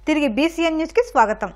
తిరిగి BCN news కి స్వాగతం.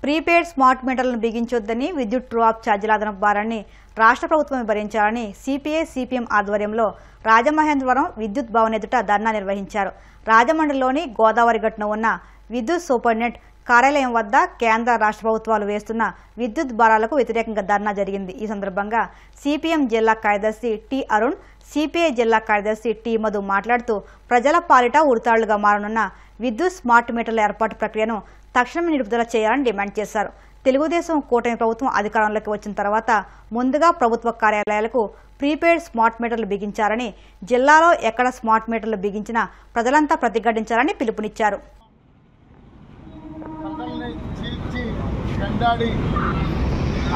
ప్రీపెయిడ్ స్మార్ట్ మీటర్లను బిగించొద్దని విద్యుత్ ట్రూ అప్ ఛార్జీల అదనపు భారాన్ని రాష్ట్ర ప్రభుత్వం భరించాలని సిపిఐ సిపిఎం ఆధ్వర్యంలో రాజమహేంద్రవరం విద్యుత్ భవన్ ఎదుట ధర్నా నిర్వహించారు. రాజమండ్రిలోని గోదావరి గట్టున ఉన్న విద్యుత్ సూపరింటెండెంట్ కార్యాలయం వద్ద కేంద్ర రాష్ట్ర ప్రభుత్వాలు వేస్తున్న విద్యుత్ భారాలకు వ్యతిరేకంగా ధర్నా జరిగింది. ఈ సందర్భంగా సిపిఎం జిల్లా కార్యదర్శి టి అరుణ్, సిపిఐ జిల్లా కార్యదర్శి టి మధు మాట్లాడుతూ ప్రజల పాలిట ఉరితాళ్లుగా మారనున్న విద్యుత్ స్మార్ట్ మీటర్ల ఏర్పాటు ప్రక్రియను తక్షణమే నిలుపుదల చేయాలని డిమాండ్ చేశారు. తెలుగుదేశం కూటమి ప్రభుత్వం అధికారంలోకి వచ్చిన తర్వాత ముందుగా ప్రభుత్వ కార్యాలయాలకు ప్రీపెయిడ్ స్మార్ట్ మీటర్లు బిగించారని, జిల్లాలో ఎక్కడ స్మార్ట్ మీటర్లు బిగించినా ప్రజలంతా ప్రతిఘటించాలని పిలుపునిచ్చారు.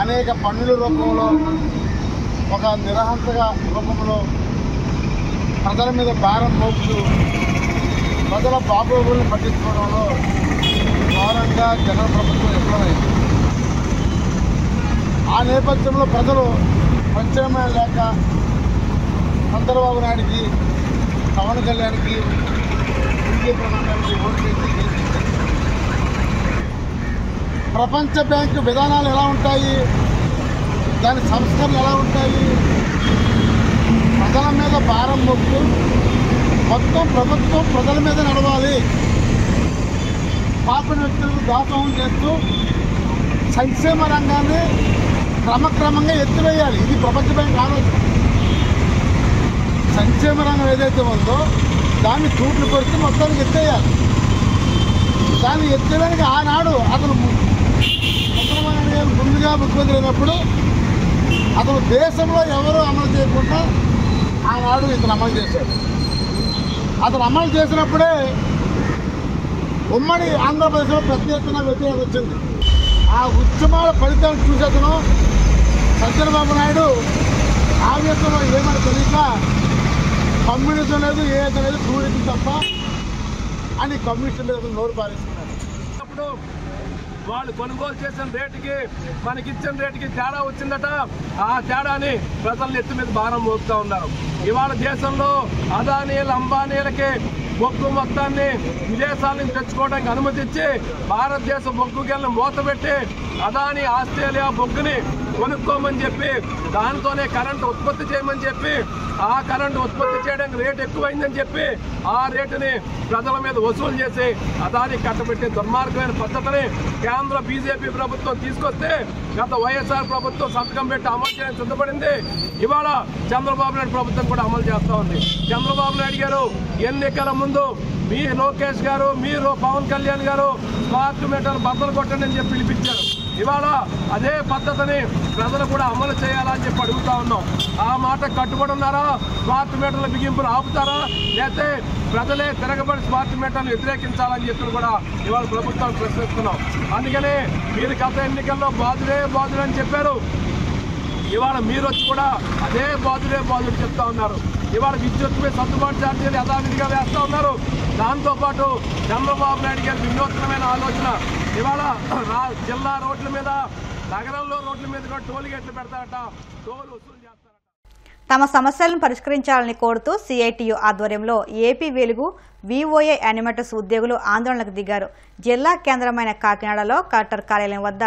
అనేక పన్నుల రూపంలో ఒక నిరహంతక రూపంలో ప్రజల మీద భారం మోపుతూ ప్రజల బాగోగులను పట్టించుకోవడంలో ఘోరంగా జగన్ ప్రభుత్వం విఫలమైంది. ఆ నేపథ్యంలో ప్రజలు ప్రత్యామ్నాయం లేక చంద్రబాబు నాయుడికి, పవన్ కళ్యాణ్కి, బీజేపీ ప్రభుత్వానికి ఓటు చేసి గెలిపించారు. ప్రపంచ బ్యాంకు విధానాలు ఎలా ఉంటాయి, దాని సంస్కరణలు ఎలా ఉంటాయి, ప్రజల మీద భారం మోపుతూ మొత్తం ప్రభుత్వం ప్రజల మీద నడవాలి, పాప వ్యక్తులకు దాసోహం చేస్తూ సంక్షేమ రంగాన్ని క్రమక్రమంగా ఎత్తివేయాలి. ఇది ప్రపంచ బ్యాంక్ ఆలోచన. సంక్షేమ రంగం ఏదైతే ఉందో దాన్ని తూట్లు కొడితే మొత్తానికి ఎత్తేయాలి. దాన్ని ఎత్తేయడానికి ఆనాడు అతను ముందుగా ముఖ్యమంత్రి అయినప్పుడు అతను దేశంలో ఎవరూ అమలు చేయకుండా ఆనాడు ఇతను అమలు చేశాడు. అతను అమలు చేసినప్పుడే ఉమ్మడి ఆంధ్రప్రదేశ్లో పెద్ద ఎత్తున వ్యతిరేకత వచ్చింది. ఆ ఉద్యమాల ఫలితాలు చూసి అతను చంద్రబాబు నాయుడు ఆవేశంలో ఏమని తెలియక కమ్యూనిజం లేదు, ఏది లేదు, టూరిజం తప్ప అని కమ్యూనిస్ట్ మీద నోరు పారేస్తున్నారు. అప్పుడు వాళ్ళు కొనుగోలు చేసిన రేటుకి మనకిచ్చిన రేటుకి తేడా వచ్చిందట. ఆ తేడాని ప్రజల ఎత్తు మీద భారం మోపుతా ఉన్నారు. ఇవాళ దేశంలో అదానీలు, అంబానీలకి బొగ్గు మొత్తాన్ని విదేశాల నుంచి తెచ్చుకోవడానికి అనుమతి ఇచ్చి భారతదేశ బొగ్గు గెలను మూతపెట్టి అదానీ ఆస్ట్రేలియా బొగ్గుని కొనుక్కోమని చెప్పి దానితోనే కరెంటు ఉత్పత్తి చేయమని చెప్పి ఆ కరెంటు ఉత్పత్తి చేయడానికి రేటు ఎక్కువైందని చెప్పి ఆ రేటుని ప్రజల మీద వసూలు చేసి అదానీ కట్టబెట్టే దుర్మార్గమైన పద్ధతిని కేంద్ర బీజేపీ ప్రభుత్వం తీసుకొస్తే గత వైఎస్ఆర్ ప్రభుత్వం సంతకం పెట్టి అమలు చేయడానికి సిద్ధపడింది. ఇవాళ చంద్రబాబు నాయుడు ప్రభుత్వం కూడా అమలు చేస్తూ ఉంది. చంద్రబాబు నాయుడు గారు ఎన్నికల ముందు మీ లోకేష్ గారు, మీరు పవన్ కళ్యాణ్ గారు స్మార్ట్ మీటర్ బద్దలు కొట్టండి అని చెప్పి పిలిపించారు. ఇవాళ అదే పద్ధతిని ప్రజలు కూడా అమలు చేయాలని చెప్పి అడుగుతా ఉన్నాం. ఆ మాట కట్టుబడి ఉన్నారా? స్మార్ట్ మీటర్ల బిగింపును ఆపుతారా? లేకపోతే ప్రజలే తిరగబడి స్మార్ట్ మీటర్లు వ్యతిరేకించాలని చెప్పి కూడా ఇవాళ ప్రభుత్వాన్ని ప్రశ్నిస్తున్నాం. అందుకనే మీరు గత ఎన్నికల్లో బాధుడే అని చెప్పారు. ఇవాళ మీరు వచ్చి కూడా అదే బాధుడే చెప్తా ఉన్నారు. ఇవాళ విద్యుత్ మీద సర్దుబాటు ఛార్జీలు యథావిధిగా వేస్తూ ఉన్నారు. దాంతోపాటు చంద్రబాబు నాయుడు గారి వినూత్నమైన ఆలోచన ఇవాళ జిల్లా రోడ్ల మీద, నగరంలో రోడ్ల మీద కూడా టోల్ గేట్లు పెడతారట, టోల్ వసూలు చేస్తారట. తమ సమస్యలను పరిష్కరించాలని కోరుతూ సిఐటియు ఆధ్వర్యంలో ఏపీ వెలుగు విఓఏ యానిమేటర్స్ ఉద్యోగులు ఆందోళనకు దిగారు. జిల్లా కేంద్రమైన కాకినాడలో కలెక్టర్ కార్యాలయం వద్ద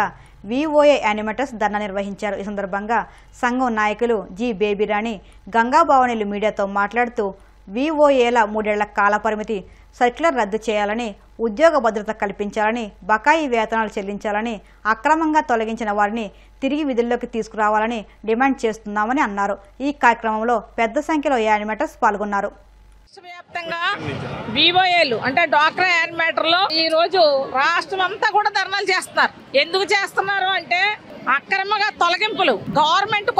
విఓఏ యానిమేటర్స్ ధర్నా నిర్వహించారు. ఈ సందర్భంగా సంఘం నాయకులు జి బేబీరాణి, గంగాభవానీలు మీడియాతో మాట్లాడుతూ విఓఏల 3 ఏళ్ల కాల పరిమితి సర్క్యులర్ రద్దు చేయాలని, ఉద్యోగ భద్రత కల్పించాలని, బకాయి వేతనాలు చెల్లించాలని, అక్రమంగా తొలగించిన వారిని తిరిగి విధుల్లోకి తీసుకురావాలని డిమాండ్ చేస్తున్నామని అన్నారు. ఈ కార్యక్రమంలో పెద్ద సంఖ్యలో యానిమేటర్స్ పాల్గొన్నారు. వ్యాప్తంగా వివోఏలు అంటే డ్వాక్రా యానిమేటర్లు ఈ రోజు రాష్ట్రం అంతా కూడా ధర్నాలు చేస్తున్నారు. ఎందుకు చేస్తున్నారు అంటే అక్రమంగా తొలగింపులు.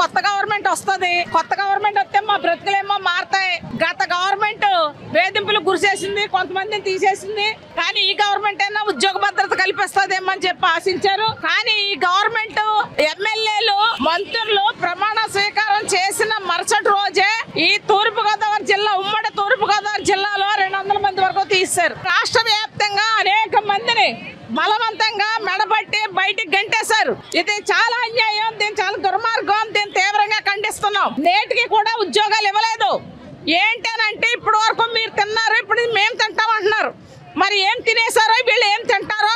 కొత్త గవర్నమెంట్ వస్తుంది, కొత్త గవర్నమెంట్ వస్తే మా బ్రతుకులేమో మారతాయి. గత గవర్నమెంట్ వేధింపులు గురిచేసింది, కొంతమందిని తీసేసింది. కానీ ఈ గవర్నమెంట్ అయినా ఉద్యోగ భద్రత కల్పిస్తుందేమో అని చెప్పి ఆశించారు. కానీ ఈ గవర్నమెంట్ ఎమ్మెల్యేలు, మంత్రులు ప్రమాణ స్వీకారం చేసిన మరుసటి రోజే ఈ తూర్పుగోదావరి జిల్లా, ఉమ్మడి తూర్పుగోదావరి జిల్లాలో 200 మంది వరకు తీశారు. రాష్ట్ర వ్యాప్తంగా అనేక మందిని బలవంతంగా మెడబట్టి బయటికి గంటేశారు. ఇది చాలా అన్యాయం, దీని చాలా దుర్మార్గం, దీన్ని తీవ్రంగా ఖండిస్తున్నాం. నేటికి కూడా ఉద్యోగాలు ఇవ్వలేదు. ఏంటనంటే ఇప్పుడు వరకు మీరు తిన్నారు, ఇప్పుడు మేము తింటాం అంటున్నారు. మరి ఏం తినేసారో, వీళ్ళు ఏం తింటారో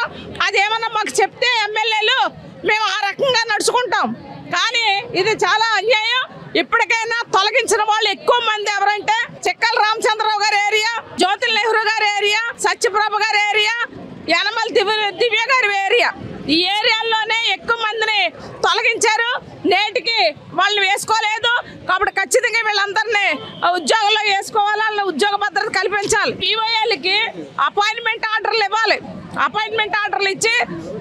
ఇది చాలా అన్యాయం. ఇప్పటికైనా తొలగించిన వాళ్ళు ఎక్కువ మంది ఎవరంటే చిక్కల రామచంద్రరావు గారి ఏరియా, జ్యోతి నెహ్రూ గారి ఏరియా, సత్యప్రభ గారి ఏరియా, యనమల దివ్య గారి ఏరియా. ఈ ఏరియాల్లోనే ఎక్కువ మందిని తొలగించారు. నేటికి వాళ్ళు వేసుకోలేదు కాబట్టి ఖచ్చితంగా వీళ్ళందరినీ ఉద్యోగంలో వేసుకోవాలి, వాళ్ళ ఉద్యోగ భద్రత కల్పించాలి. పీఓఏలకి అపాయింట్మెంట్ ఆర్డర్లు ఇవ్వాలి. అపాయింట్మెంట్ ఆర్డర్లు ఇచ్చి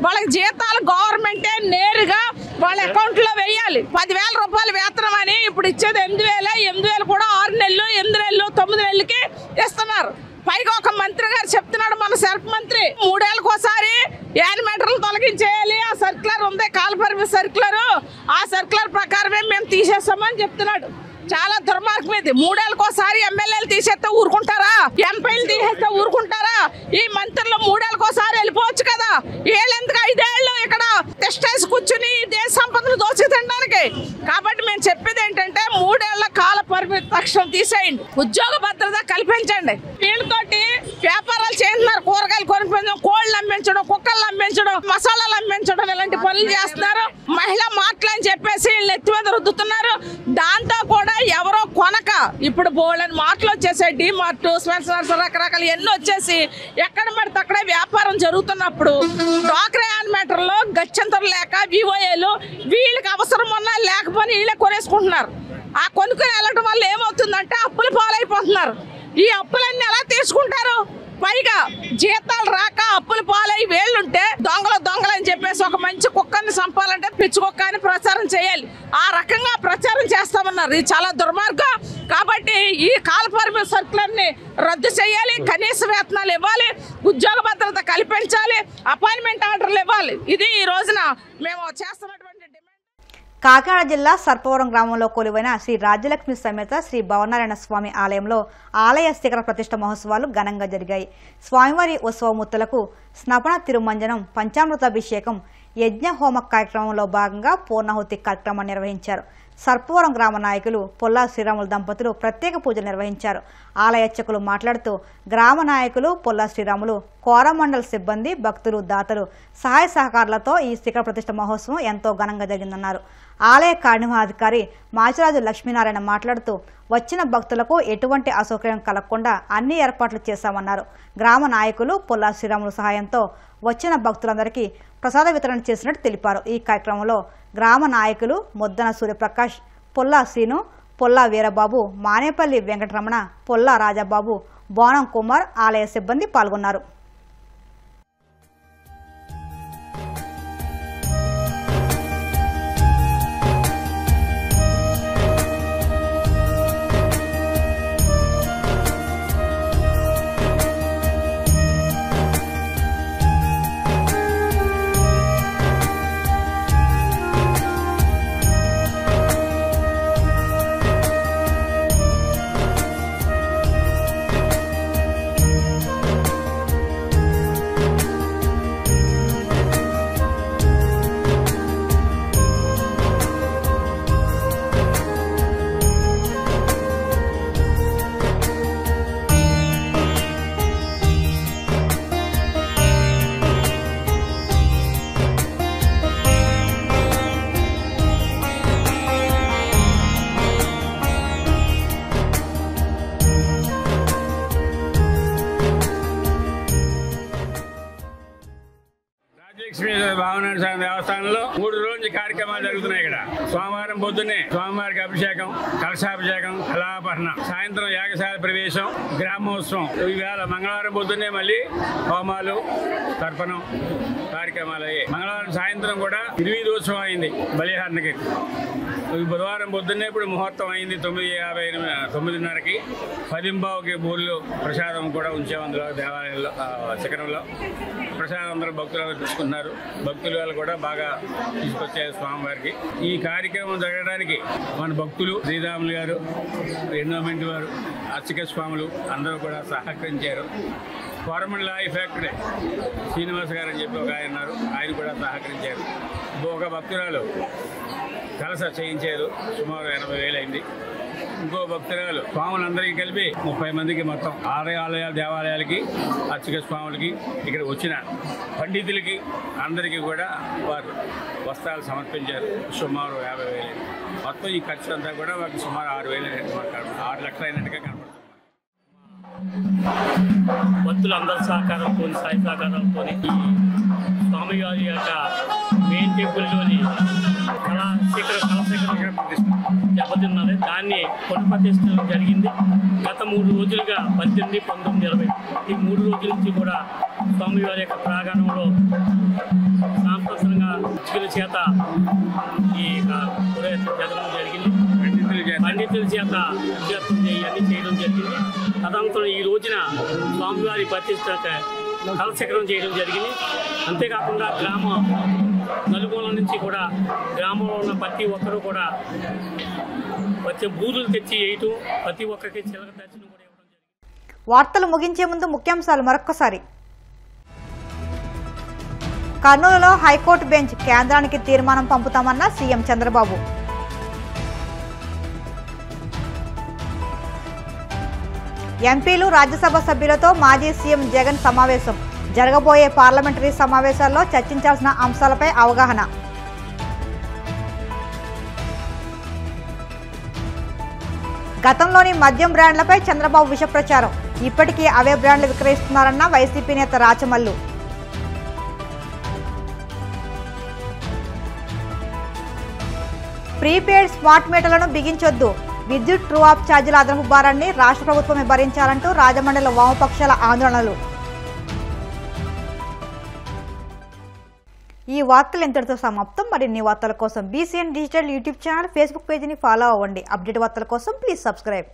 వాళ్ళకి జీతాలు గవర్నమెంటే నేరుగా వాళ్ళ అకౌంట్లో వేయాలి. 10,000 రూపాయలు వేతనం అని ఇప్పుడు ఇచ్చేది 8,000. 8,000 కూడా 6 నెలలు, 8 నెలలు, 9 నెలలకి ఇస్తున్నారు. పైగా ఒక మంత్రి గారు చెప్తున్నాడు, మన సెల్ఫ్ మంత్రి 3 ఏళ్ళకి ఒకసారి యానిమేటర్లు తొలగించేయాలి. ఆ సర్క్యులర్ ఉంది, కాలపరిమితి సర్క్యులర్, ఆ సర్క్యులర్ ప్రకారమే మేము తీసేస్తామని చెప్తున్నాడు. చాలా దుర్మార్గం ఇది. 3 ఏళ్ళకి ఒకసారి ఎమ్మెల్యేలు తీసేస్తే ఊరుకుంటారా? ఎంపీలు తీసేస్తే ఊరుకుంటారా? ఈ మంత్రులు 3 ఏళ్ళకి ఒకసారి వెళ్ళిపోవచ్చు కదా. ఏళ్ళెందుకు 5 ఏళ్ళు ఇక్కడ టెస్టేసి కూర్చుని దేశ సంపదను దోచి తినడానికి? కాబట్టి మేము చెప్పేది ఏంటంటే 3 ఏళ్ల కాల పరిమితి తక్షణం తీసేయండి, ఉద్యోగ భద్రత కల్పించండి. వీళ్ళతోటి వ్యాపారాలు చేస్తున్నారు. కూరగాయలు కొనుక్కోవడం, కోళ్ళు అమ్మించడం, కుక్కలు అమ్మించడం, మసాలాలు అమ్మించడం, ఇలాంటి పనులు చేస్తున్నారు. మహిళా మాటలని చెప్పేసి వీళ్ళు ఎత్తి మీద రుద్దుతున్నారు. దాంతో కూడా ఎవరో కొనక ఇప్పుడు బోల్డని మాటలు వచ్చేసాయి. డిమార్ట్, స్పెన్సర్స్, రకరకాల ఎన్ని వచ్చేసి ఎక్కడ పడితే అక్కడే వ్యాపారం జరుగుతున్నప్పుడు డ్వాక్రా యానిమేటర్లో గత్యంతరం లేక వివోఏలు వీళ్ళకి అవసరం ఉన్నా లేకపోయినా వీళ్ళే కొనేసుకుంటున్నారు. ఆ కొనుక్కొని వెళ్ళటం వల్ల ఏమవుతుందంటే అప్పులు పాలైపోతున్నారు. ఈ అప్పులన్నీ ఎలా తీసుకుంటారు? పైగా జీతాలు రాక అప్పులు పాలై వేళ్ళుంటే దొంగలు అని చెప్పేసి ఒక మంచి కుక్కని చంపాలంటే పిచ్చి కుక్క అని ప్రచారం చేయాలి. ఆ రకంగా ప్రచారం చేస్తామన్నారు. ఇది చాలా దుర్మార్గం. కాబట్టి ఈ కాలపరిమితి సర్కులర్ని రద్దు చేయాలి, కనీస వేతనాలు ఇవ్వాలి, ఉద్యోగ భద్రత కల్పించాలి, అపాయింట్మెంట్ ఆర్డర్లు ఇవ్వాలి. ఇది ఈ రోజున మేము చేస్తున్నటువంటి డిమాండ్. కాకినాడ జిల్లా సర్పవరం గ్రామంలో కొలువైన శ్రీ రాజ్యలక్ష్మి సమేత శ్రీ భవనారాయణ స్వామి ఆలయంలో ఆలయ శిఖర ప్రతిష్ఠ మహోత్సవాలు ఘనంగా జరిగాయి. స్వామివారి ఉత్సవమూర్తులకు స్నపన తిరుమంజనం, పంచామృతాభిషేకం, యజ్ఞ హోమ కార్యక్రమంలో భాగంగా పూర్ణాహుతి కార్యక్రమాన్ని నిర్వహించారు. సర్పవరం గ్రామ నాయకులు పొల్లా శ్రీరాములు దంపతులు ప్రత్యేక పూజలు నిర్వహించారు. ఆలయ అర్చకులు మాట్లాడుతూ గ్రామ నాయకులు పొల్లా శ్రీరాములు, కోరమండల సిబ్బంది, భక్తులు, దాతలు సహాయ సహకారాలతో ఈ శిఖర ప్రతిష్ఠ మహోత్సవం ఎంతో ఘనంగా జరిగిందన్నారు. ఆలయ కార్యనిర్వహణాధికారి మాచిరాజు లక్ష్మీనారాయణ మాట్లాడుతూ వచ్చిన భక్తులకు ఎటువంటి అసౌకర్యం కలగకుండా అన్ని ఏర్పాట్లు చేశామన్నారు. గ్రామ నాయకులు పొల్లా శ్రీరాములు సహాయంతో వచ్చిన భక్తులందరికీ ప్రసాద వితరణ చేసినట్టు తెలిపారు. ఈ కార్యక్రమంలో గ్రామ నాయకులు మొద్దన సూర్యప్రకాష్, పొల్లా శ్రీను, పొల్లా వీరబాబు, మానేపల్లి వెంకటరమణ, పొల్లా రాజాబాబు, బోనం కుమార్, ఆలయ సిబ్బంది పాల్గొన్నారు. భావనారాయణ స్వామి దేవస్థానంలో 3 రోజుల కార్యక్రమాలు జరుగుతున్నాయి. ఇక్కడ సోమవారం పొద్దున్నే స్వామివారికి అభిషేకం, కలశాభిషేకం, కళాపహరణ, సాయంత్రం యాగశాల ప్రవేశం, గ్రామోత్సవం. ఈవేళ మంగళవారం పొద్దున్నే మళ్ళీ హోమాలు, తర్పణం కార్యక్రమాలు అయ్యాయి. మంగళవారం సాయంత్రం కూడా 8 ఉత్సవం అయింది బలిహారణకి. బుధవారం పొద్దున్నే ఇప్పుడు ముహూర్తం అయింది 9:59కి. 10:15కి బూర్లు ప్రసాదం కూడా ఉంచాం. అందులో దేవాలయంలో శిఖరంలో ప్రసాదం అందరూ భక్తులు తీసుకుంటున్నారు. భక్తులు వాళ్ళు కూడా బాగా తీసుకొచ్చారు స్వామివారికి. ఈ కార్యక్రమం జరగడానికి మన భక్తులు, శ్రీరాములు గారు, ఎండోమెంట్ వారు, అర్చక స్వాములు అందరూ కూడా సహకరించారు. కోరమండల ఫ్యాక్టరీ శ్రీనివాస్ గారు అని చెప్పి ఒక ఆయన ఉన్నారు, ఆయన కూడా సహకరించారు. ఒక భక్తురాలు కలస చేయించారు, సుమారు 80,000 అయింది. ఇంకో భక్తురాలు స్వాములందరికీ కలిపి 30 మందికి మొత్తం 6 ఆలయాల దేవాలయాలకి అర్చక స్వాములకి ఇక్కడ వచ్చిన పండితులకి అందరికీ కూడా వారు వస్త్రాలు సమర్పించారు. సుమారు 50,000. మొత్తం ఈ ఖర్చు అంతా కూడా వారికి సుమారు 6,000 6 లక్షలు అయినట్టుగా కనబడుతుంది. భక్తులందరి సహకారంతో సాయి సహకారంతో స్వామివారి యొక్క మెయిన్ టెంపుల్లోని కళాశేఖరం దెబ్బతిన్నది. దాన్ని పునఃప్రతిష్ఠించడం జరిగింది. గత 3 రోజులుగా 18, 19, 20 ఈ 3 రోజుల నుంచి కూడా స్వామివారి యొక్క ప్రాంగణంలో సాంప్రదాయంగా చిక్కుల చేత ఈ జరగడం జరిగింది. పండితుల చేత అభ్యర్థం ఇవన్నీ చేయడం జరిగింది. తదనంతరం ఈ రోజున స్వామివారి ప్రతిష్ట కలశేఖరం చేయడం జరిగింది. అంతేకాకుండా గ్రామ నలుమూల నుంచి కూడా గ్రామంలో ఉన్న ప్రతి ఒక్కరూ కూడా వచ్చే బూదులు తెచ్చి వేయటం, ప్రతి ఒక్కరికి చిలక దర్శనం కూడా ఇవ్వడం జరిగింది. వార్తలు ముగించే ముందు ముఖ్యాంశాలు మరొక్కసారి. కర్నూలులో హైకోర్టు బెంచ్ కేంద్రానికి తీర్మానం పంపుతామన్న సీఎం చంద్రబాబు. ఎంపీలు రాజ్యసభ సభ్యులతో మాజీ సీఎం జగన్ సమావేశం. జరగబోయే పార్లమెంటరీ సమావేశాల్లో చర్చించాల్సిన అంశాలపై అవగాహన. గతంలోని మద్యం బ్రాండ్లపై చంద్రబాబు విష ప్రచారం. ఇప్పటికీ అవే బ్రాండ్లు విక్రయిస్తున్నారన్న వైసీపీ నేత రాచమల్లు. ప్రీపెయిడ్ స్మార్ట్ మీటర్లను బిగించొద్దు. విద్యుత్ ట్రూ ఆఫ్ ఛార్జీల అదనపు భారాన్ని రాష్ట్ర ప్రభుత్వమే భరించాలంటూ రాజమండ్రిలో వామపక్షాల ఆందోళనలు. ఈ వార్తలు ఇంతటితో సమాప్తం. మరిన్ని వార్తల కోసం BCN digital YouTube channel, Facebook పేజీని ఫాలో అవ్వండి. అప్డేట్ వార్తల కోసం ప్లీజ్ సబ్స్క్రైబ్.